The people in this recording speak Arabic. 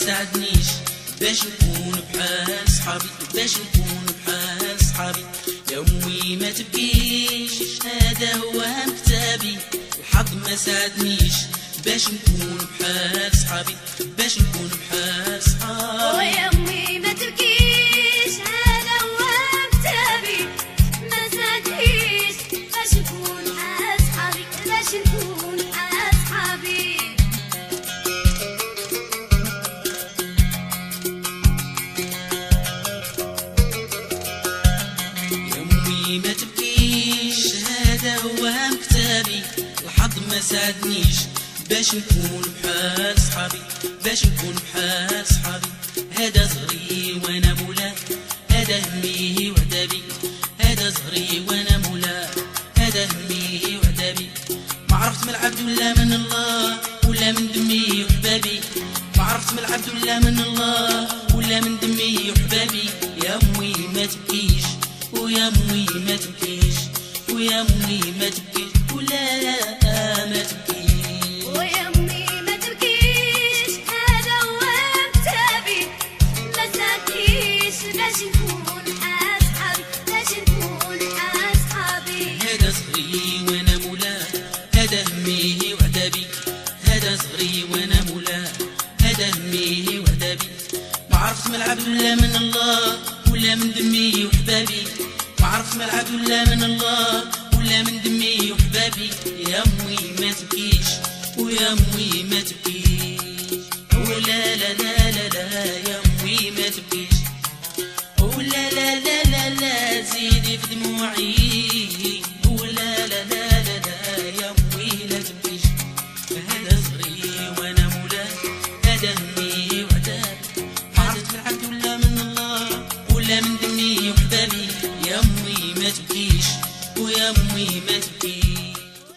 ساعدنيش باش نكون بحال صحابي، باش نكون بحال صحابي. يا امي ما تبكيش هذا هو كتابي، الحظ ما ساعدنيش باش نكون بحال صحابي، باش نكون بحال صحابي. ويا امي ما تبكيش هذا هو كتابي، ما ساعدنيش باش نكون بحال صحابي، باش نكون بحال صحابي. يا امي ما تبكيش هذا هو كتابي، الحظ ما ساعدنيش باش نكون بحال صحابي، باش نكون بحال صحابي. هذا زهري وانا مولاه، هذا همي وعذابي، هذا زهري وانا مولاه، هذا همي وعذابي. ما عرفت من العبد ولا من الله ولا من دمي وحبابي، ما عرفت من العبد ولا من الله ولا من دمي وحبابي. يا امي ما تبكيش ويا امي ما تبكيش، ويا امي ما تبكيش ولا ما تبكيش. ويا امي ما تبكيش هذا هو كتابي، ما ساعدنيش باش نكون بحال صحابي، باش نكون بحال صحابي. هذا صغري وانا مولاه، هذا همي وعذابي، هذا صغري وانا مولاه، هذا همي وعذابي. ما عرفت من العبد ولا من الله ولا من دمي وحبابي، ما عرفت من العبد ولا من الله ولا من دمي وحبابي. يا امي ما تبكيش ويا امي ما تبكيش، ولا لا لا لا لا يا امي ما تبكيش، ولا لا لا لا لا زيدي في دموعي، ولا لا لا لا لا يا امي لا تبكيش. هذا صغري وانا مولاه، هذا همي وعذابي، ما عرفت من العبد ولا من الله ولا من دمي وحبابي. يا امي ما تبكيش ويا امي ما تبكيش.